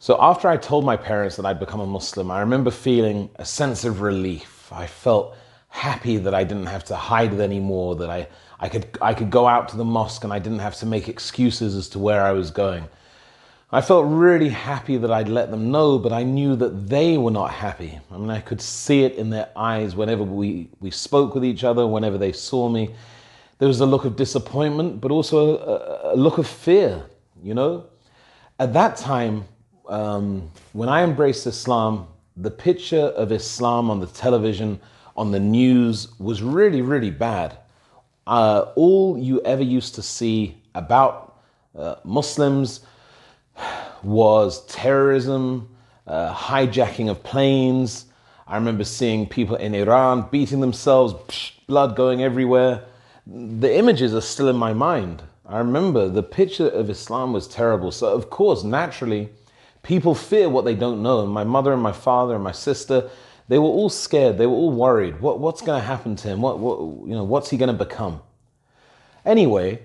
So after I told my parents that I'd become a Muslim, I remember feeling a sense of relief. I felt happy that I didn't have to hide it anymore, that I could go out to the mosque and I didn't have to make excuses as to where I was going. I felt really happy that I'd let them know, but I knew that they were not happy. I mean, I could see it in their eyes whenever we spoke with each other, whenever they saw me. There was a look of disappointment, but also a look of fear, you know? At that time, when I embraced Islam, the picture of Islam on the television, on the news, was really, really bad. All you ever used to see about Muslims was terrorism, hijacking of planes. I remember seeing people in Iran beating themselves, blood going everywhere. The images are still in my mind. I remember the picture of Islam was terrible. So of course, naturally, people fear what they don't know. And my mother and my father and my sister, they were all scared. They were all worried. What's going to happen to him? What's he going to become? Anyway,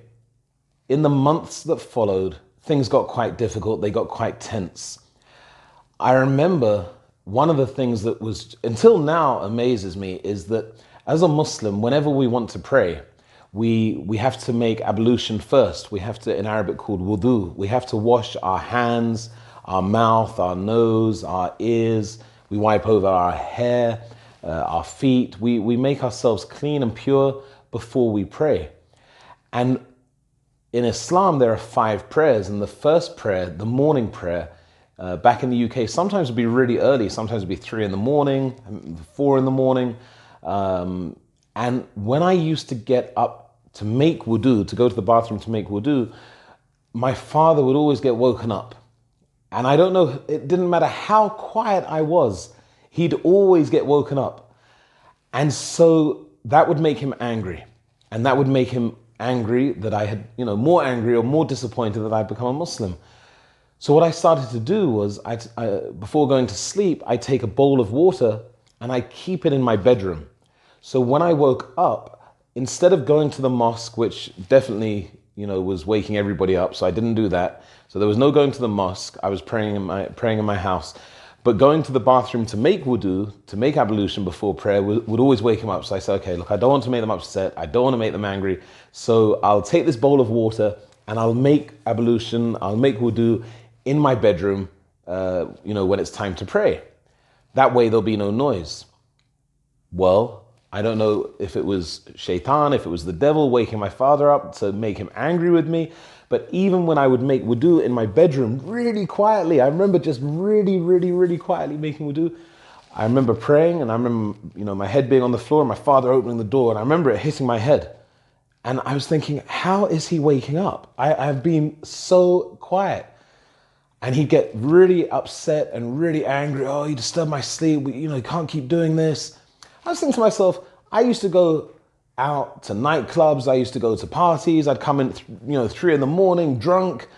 in the months that followed, things got quite difficult. They got quite tense. I remember one of the things that was, until now, amazes me is that as a Muslim, whenever we want to pray, we have to make ablution first. We have to, in Arabic called wudu, we have to wash our hands, our mouth, our nose, our ears. We wipe over our hair, our feet. We make ourselves clean and pure before we pray. And in Islam, there are 5 prayers. And the first prayer, the morning prayer, back in the UK, sometimes it would be really early. Sometimes it would be 3 in the morning, 4 in the morning. And when I used to get up to make wudu, to go to the bathroom to make wudu, my father would always get woken up. And I don't know, it didn't matter how quiet I was, he'd always get woken up. And so that would make him angry. And that would make him angry that I had, more angry or more disappointed that I'd become a Muslim. So what I started to do was, before going to sleep, I take a bowl of water and I keep it in my bedroom. So when I woke up, instead of going to the mosque, which definitely, was waking everybody up, so I didn't do that. So there was no going to the mosque. I was praying in my house. But going to the bathroom to make wudu, to make ablution before prayer, would always wake him up. So I said, okay, look, I don't want to make them upset. I don't want to make them angry. So I'll take this bowl of water and I'll make ablution, I'll make wudu in my bedroom, when it's time to pray. That way there'll be no noise. Well, I don't know if it was shaitan, if it was the devil waking my father up to make him angry with me. But even when I would make wudu in my bedroom really quietly, I remember just really, really, really quietly making wudu. I remember praying and I remember, my head being on the floor and my father opening the door and I remember it hitting my head. And I was thinking, how is he waking up? I've been so quiet. And he'd get really upset and really angry. Oh, you disturbed my sleep. You can't keep doing this. I was thinking to myself, I used to go out to nightclubs. I used to go to parties. I'd come in, 3 in the morning, drunk.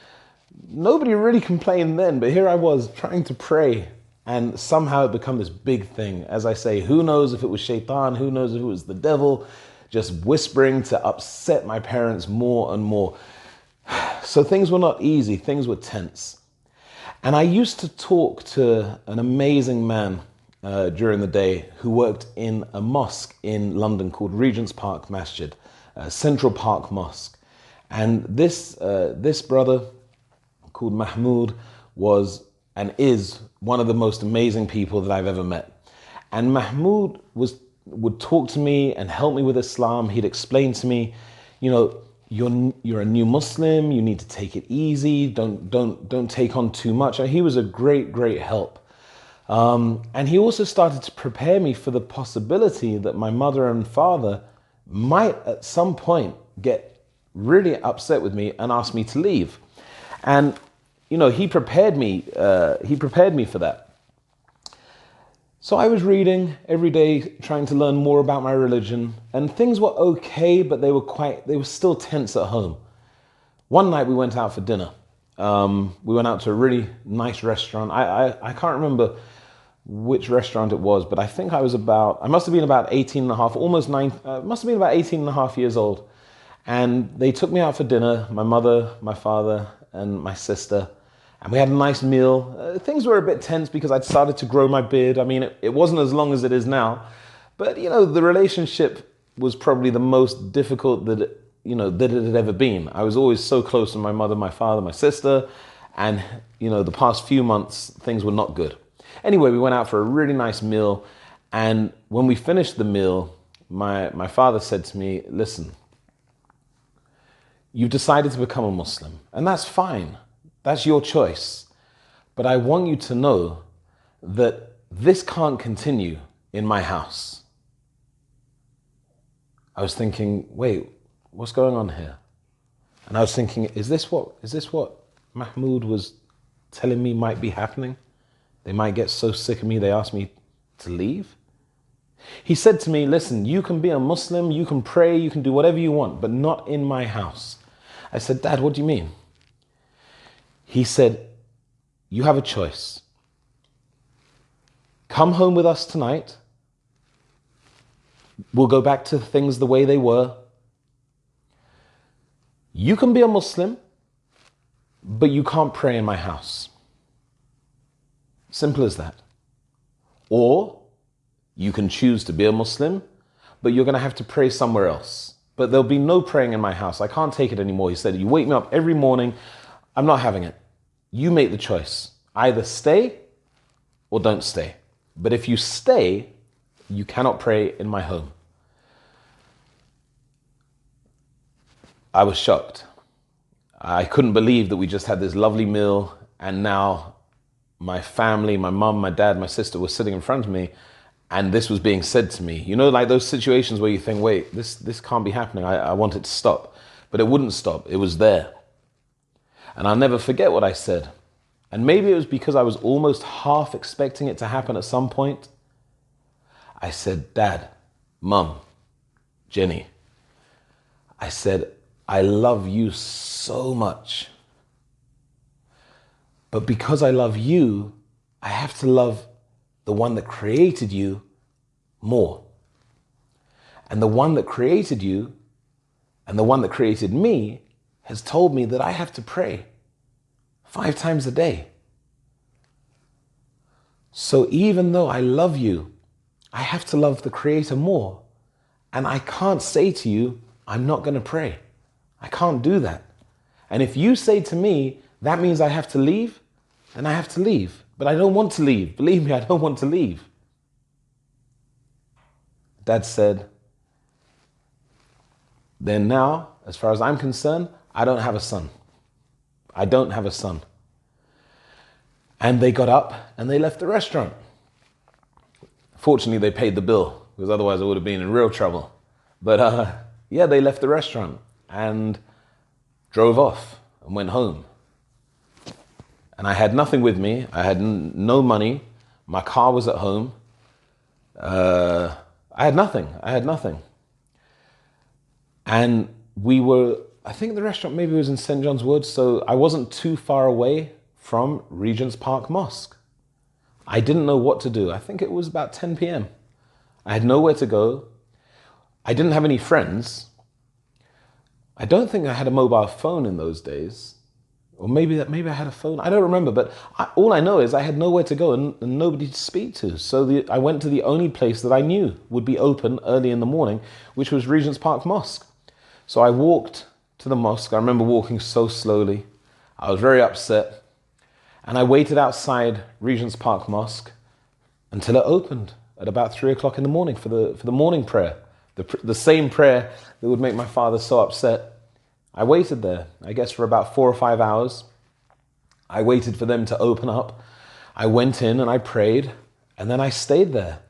Nobody really complained then, but here I was trying to pray. And somehow it became this big thing. As I say, who knows if it was shaitan? Who knows if it was the devil? Just whispering to upset my parents more and more. So things were not easy. Things were tense. And I used to talk to an amazing man during the day who worked in a mosque in London called Regent's Park Masjid, Central Park Mosque. And this brother called Mahmoud was and is one of the most amazing people that I've ever met. And Mahmoud would talk to me and help me with Islam. He'd explain to me, you're a new Muslim, you need to take it easy, don't take on too much. And he was a great, great help. And he also started to prepare me for the possibility that my mother and father might at some point get really upset with me and ask me to leave. And, he prepared me for that. So I was reading every day, trying to learn more about my religion, and things were okay, but they were still tense at home. One night we went out for dinner. We went out to a really nice restaurant. I can't remember which restaurant it was, but I think I must have been about 18 and a half, must have been about 18 and a half years old. And they took me out for dinner, my mother, my father, and my sister. and we had a nice meal. Things were a bit tense because I'd started to grow my beard. I mean, it wasn't as long as it is now, but the relationship was probably the most difficult that it had ever been. I was always so close to my mother, my father, my sister, and the past few months things were not good. Anyway, we went out for a really nice meal, and when we finished the meal, my father said to me, "Listen, you've decided to become a Muslim, and that's fine. That's your choice. But I want you to know that this can't continue in my house." I was thinking, wait, what's going on here? And I was thinking, is this what Mahmoud was telling me might be happening? They might get so sick of me, they ask me to leave? He said to me, "Listen, you can be a Muslim, you can pray, you can do whatever you want, but not in my house." I said, "Dad, what do you mean?" He said, "You have a choice. Come home with us tonight. We'll go back to things the way they were. You can be a Muslim, but you can't pray in my house. Simple as that. Or you can choose to be a Muslim, but you're going to have to pray somewhere else. But there'll be no praying in my house. I can't take it anymore." He said, "You wake me up every morning. I'm not having it. You make the choice. Either stay or don't stay. But if you stay, you cannot pray in my home." I was shocked. I couldn't believe that we just had this lovely meal, and now my family, my mum, my dad, my sister were sitting in front of me, and this was being said to me. Like those situations where you think, wait, this can't be happening. I want it to stop. But it wouldn't stop. It was there. And I'll never forget what I said. And maybe it was because I was almost half expecting it to happen at some point. I said, "Dad, Mum, Jenny," I said, "I love you so much. But because I love you, I have to love the one that created you more. And the one that created you and the one that created me has told me that I have to pray 5 times a day. So even though I love you, I have to love the Creator more. And I can't say to you, I'm not going to pray. I can't do that. And if you say to me, that means I have to leave, then I have to leave. But I don't want to leave. Believe me, I don't want to leave." Dad said, "Then now, as far as I'm concerned, I don't have a son. I don't have a son." And they got up and they left the restaurant. Fortunately, they paid the bill, because otherwise I would have been in real trouble. But yeah, they left the restaurant and drove off and went home. And I had nothing with me. I had no money. My car was at home. I had nothing. And we were, I think the restaurant maybe was in St. John's Wood, so I wasn't too far away from Regent's Park Mosque. I didn't know what to do. I think it was about 10 p.m. I had nowhere to go. I didn't have any friends. I don't think I had a mobile phone in those days. Or maybe I had a phone. I don't remember, but all I know is I had nowhere to go and nobody to speak to. So I went to the only place that I knew would be open early in the morning, which was Regent's Park Mosque. So I walked to the mosque. I remember walking so slowly. I was very upset. And I waited outside Regent's Park Mosque until it opened at about 3 o'clock in the morning for the morning prayer. The same prayer that would make my father so upset. I waited there, I guess for about 4 or 5 hours. I waited for them to open up. I went in and I prayed, and then I stayed there.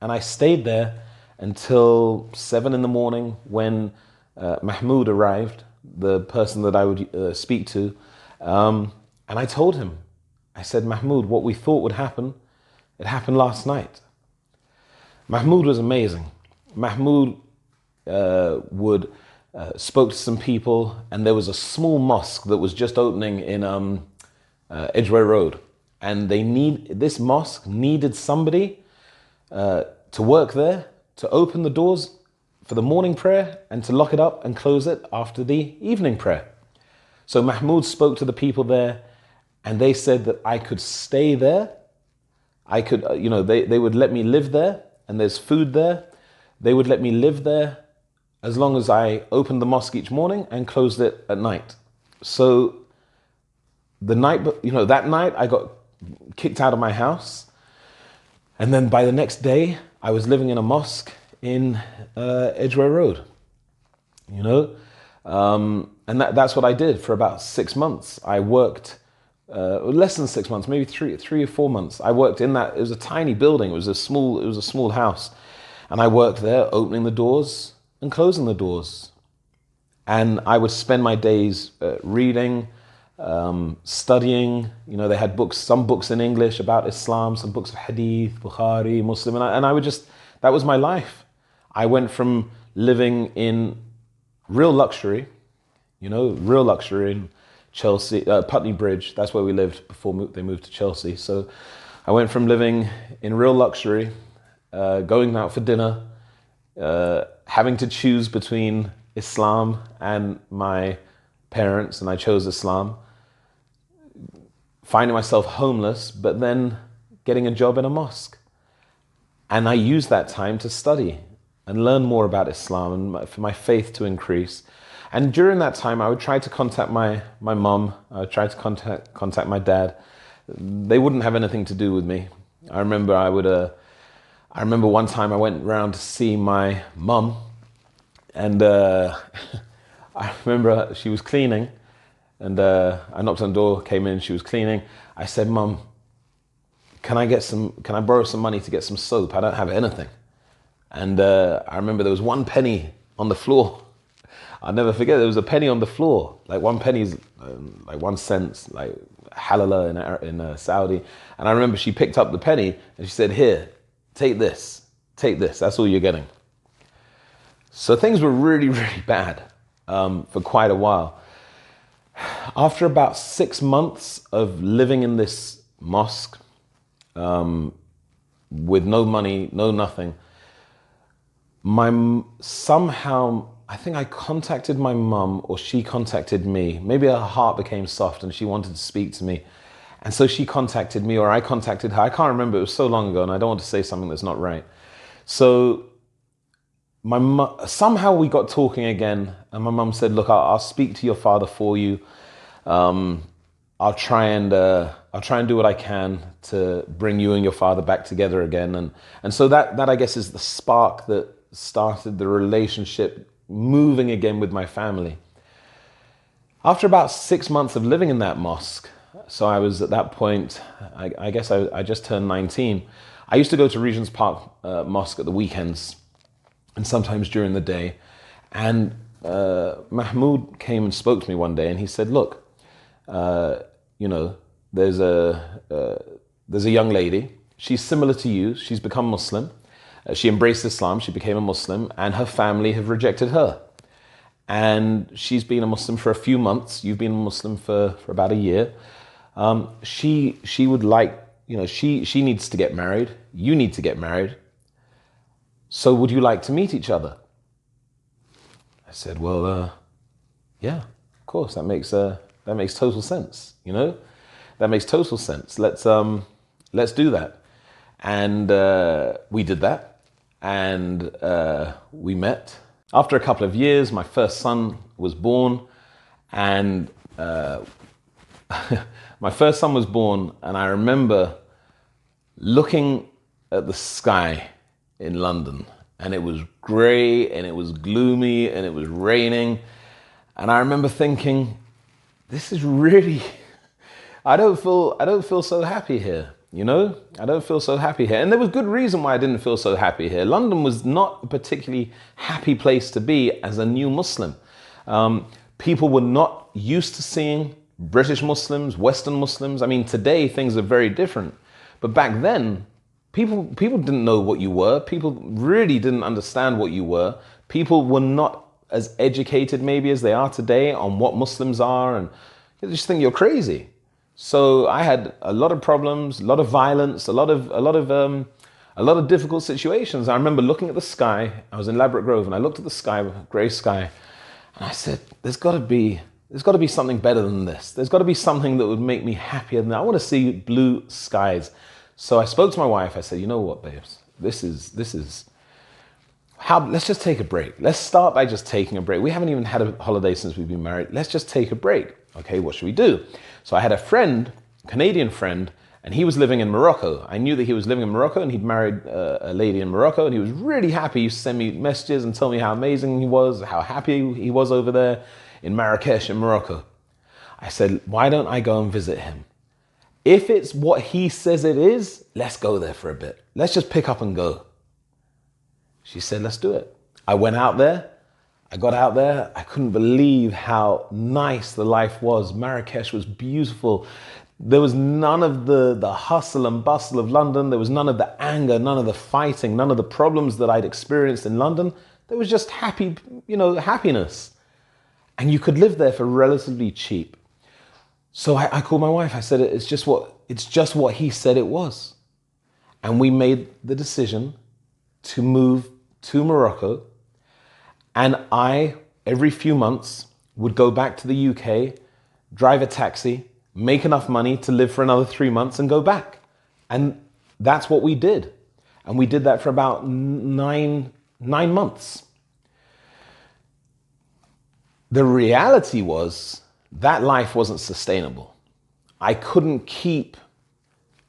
And I stayed there until 7 in the morning when Mahmoud arrived, the person that I would speak to. And I told him, I said, "Mahmoud, what we thought would happen, it happened last night." Mahmoud was amazing. Mahmoud spoke to some people, and there was a small mosque that was just opening in Edgware Road. And this mosque needed somebody to work there, to open the doors for the morning prayer and to lock it up and close it after the evening prayer. So Mahmoud spoke to the people there, and they said that I could stay there. I could, they would let me live there, and there's food there. They would let me live there as long as I opened the mosque each morning and closed it at night. So that night I got kicked out of my house. And then by the next day, I was living in a mosque in Edgware Road, and that's what I did for about 6 months. I worked less than 6 months, maybe three or 4 months. I worked in that. It was a tiny building. It was a small house, and I worked there, opening the doors and closing the doors. And I would spend my days reading, studying. They had some books in English about Islam, some books of Hadith, Bukhari, Muslim, and I would that was my life. I went from living in real luxury in Chelsea, Putney Bridge. That's where we lived before they moved to Chelsea. So I went from living in real luxury, going out for dinner, having to choose between Islam and my parents, and I chose Islam, finding myself homeless, but then getting a job in a mosque. And I used that time to study and learn more about Islam and for my faith to increase. And during that time, I would try to contact my mum. I would try to contact my dad. They wouldn't have anything to do with me. I remember one time I went round to see my mum, and I remember she was cleaning, and I knocked on the door, came in, she was cleaning. I said, "Mum, can I borrow some money to get some soap? I don't have anything." And I remember there was 1 penny on the floor. I'll never forget, there was a penny on the floor. Like 1 penny's like 1 cent, like halala in Saudi. And I remember she picked up the penny and she said, "Here, take this, that's all you're getting." So things were really, really bad for quite a while. After about 6 months of living in this mosque, with no money, no nothing, somehow I think I contacted my mum, or she contacted me. Maybe her heart became soft and she wanted to speak to me. And so she contacted me, or I contacted her. I can't remember, it was so long ago, and I don't want to say something that's not right. So somehow we got talking again, and my mum said, "Look, I'll speak to your father for you. I'll try and do what I can to bring you and your father back together again." And so that I guess is the spark that started the relationship moving again with my family. After about 6 months of living in that mosque, so I was at that point, I guess I just turned 19. I used to go to Regent's Park Mosque at the weekends and sometimes during the day. And Mahmoud came and spoke to me one day, and he said, "Look, there's a young lady. She's similar to you. She's become Muslim. She embraced Islam. She became a Muslim, and her family have rejected her. And she's been a Muslim for a few months. You've been a Muslim for about a year. She would like, she needs to get married. You need to get married. So would you like to meet each other?" I said, "Well, yeah, of course. That makes total sense. That makes total sense. Let's do that." And we did that, and we met. After a couple of years, my first son was born, and I remember looking at the sky in London, and it was grey, and it was gloomy, and it was raining, and I remember thinking, this is really, I don't feel so happy here. I don't feel so happy here. And there was good reason why I didn't feel so happy here. London was not a particularly happy place to be as a new Muslim. People were not used to seeing British Muslims, Western Muslims. I mean, today things are very different. But back then, people didn't know what you were. People really didn't understand what you were. People were not as educated maybe as they are today on what Muslims are, and they just think you're crazy. So I had a lot of problems, a lot of violence, a lot of difficult situations. I remember looking at the sky. I was in Ladbroke Grove, and I looked at the sky, grey sky, and I said, "There's got to be there's got to be something better than this. There's got to be something that would make me happier than that. I want to see blue skies. So I spoke to my wife. I said, you know what, babes, this is how, let's just take a break. Let's start by just taking a break. We haven't even had a holiday since we've been married. Let's just take a break. Okay, what should we do? So I had a friend, Canadian friend, and he was living in Morocco. I knew that he was living in Morocco and he'd married a lady in Morocco, and he was really happy. He used to send me messages and tell me how amazing he was, how happy he was over there in Marrakesh in Morocco. I said, why don't I go and visit him? If it's what he says it is, let's go there for a bit. Let's just pick up and go. She said, let's do it. I went out there. I got out there. I couldn't believe how nice the life was. Marrakesh was beautiful. There was none of the hustle and bustle of London. There was none of the anger, none of the fighting, none of the problems that I'd experienced in London. There was just happiness. And you could live there for relatively cheap. So I called my wife. I said, it's just what he said it was. And we made the decision to move to Morocco. And I, every few months, would go back to the UK, drive a taxi, make enough money to live for another 3 months and go back. And that's what we did. And we did that for about nine months. The reality was that life wasn't sustainable. I couldn't keep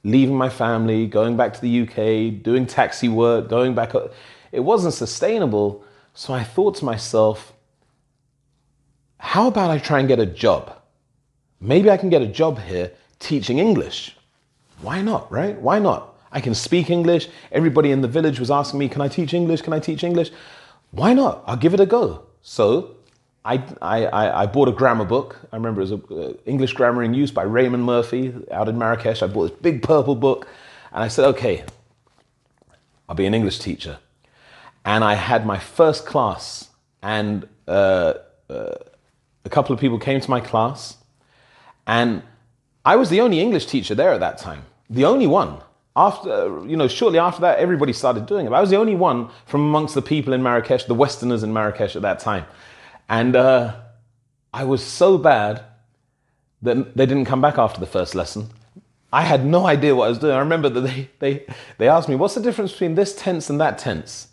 leaving my family, going back to the UK, doing taxi work, going back. It wasn't sustainable. So I thought to myself, how about I try and get a job? Maybe I can get a job here teaching English. Why not, right? Why not? I can speak English. Everybody in the village was asking me, can I teach English? Can I teach English? Why not? I'll give it a go. So I bought a grammar book. I remember it was an English Grammar in Use by Raymond Murphy out in Marrakesh. I bought this big purple book and I said, okay, I'll be an English teacher. And I had my first class, and a couple of people came to my class, and I was the only English teacher there at that time. The only one. Shortly after that, everybody started doing it. But I was the only one from amongst the people in Marrakesh, the Westerners in Marrakesh at that time. And I was so bad that they didn't come back after the first lesson. I had no idea what I was doing. I remember that they asked me, what's the difference between this tense and that tense?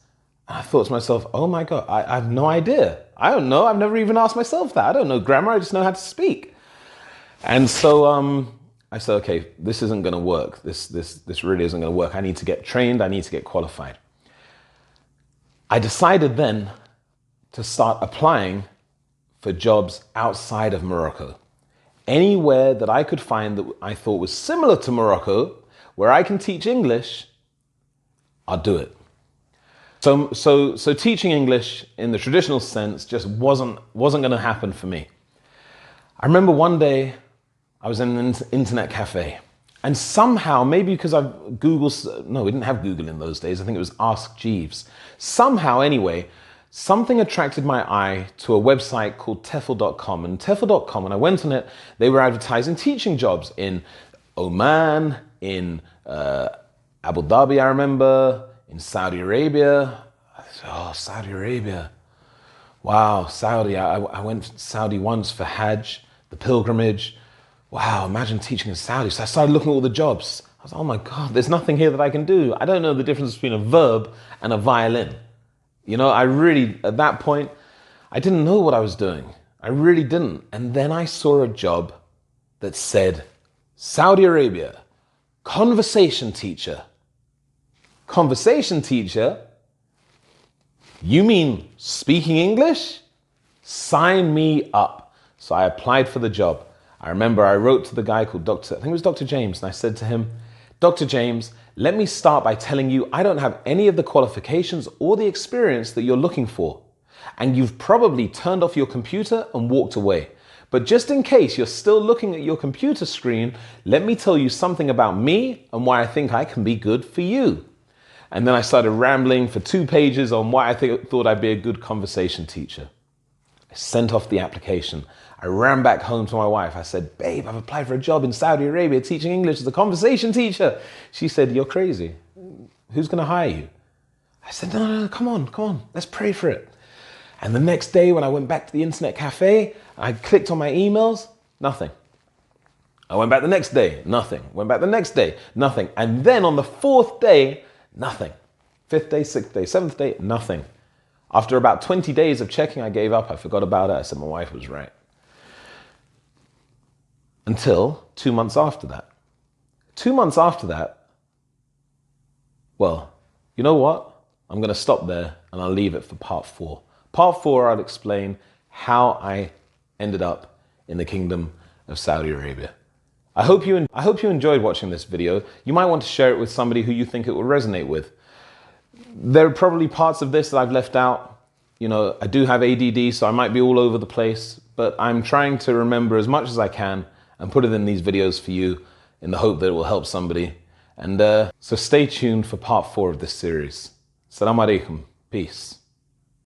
And I thought to myself, oh my God, I have no idea. I don't know. I've never even asked myself that. I don't know grammar. I just know how to speak. And so I said, okay, this isn't going to work. This really isn't going to work. I need to get trained. I need to get qualified. I decided then to start applying for jobs outside of Morocco. Anywhere that I could find that I thought was similar to Morocco, where I can teach English, I'll do it. So teaching English in the traditional sense just wasn't going to happen for me. I remember one day I was in an internet cafe, and somehow, maybe because we didn't have Google in those days. I think it was Ask Jeeves. Somehow, anyway, something attracted my eye to a website called TEFL.com. And TEFL.com, when I went on it, they were advertising teaching jobs in Oman, in Abu Dhabi, I remember, in Saudi Arabia. Oh, Saudi Arabia. Wow, Saudi. I went to Saudi once for Hajj, the pilgrimage. Wow, imagine teaching in Saudi. So I started looking at all the jobs. I was like, oh my God, there's nothing here that I can do. I don't know the difference between a verb and a violin. At that point, I didn't know what I was doing. I really didn't. And then I saw a job that said, Saudi Arabia, conversation teacher. Conversation teacher? You mean speaking English? Sign me up. So I applied for the job. I remember I wrote to the guy called I think it was Dr. James, and I said to him, Dr. James, let me start by telling you I don't have any of the qualifications or the experience that you're looking for. And you've probably turned off your computer and walked away. But just in case you're still looking at your computer screen, let me tell you something about me and why I think I can be good for you. And then I started rambling for 2 pages on why I thought I'd be a good conversation teacher. I sent off the application. I ran back home to my wife. I said, babe, I've applied for a job in Saudi Arabia teaching English as a conversation teacher. She said, you're crazy. Who's going to hire you? I said, no, come on. Let's pray for it. And the next day when I went back to the internet cafe, I clicked on my emails, nothing. I went back the next day, nothing. Went back the next day, nothing. And then on the fourth day, nothing. Fifth day, sixth day, seventh day, nothing. After about 20 days of checking, I gave up. I forgot about it. I said my wife was right. Until 2 months after that. 2 months after that, well, you know what? I'm going to stop there and I'll leave it for part 4. Part 4, I'll explain how I ended up in the Kingdom of Saudi Arabia. I hope you enjoyed watching this video. You might want to share it with somebody who you think it will resonate with. There are probably parts of this that I've left out. You know, I do have ADD, so I might be all over the place, but I'm trying to remember as much as I can and put it in these videos for you in the hope that it will help somebody. And so stay tuned for part 4 of this series. Assalamu alaikum. Peace.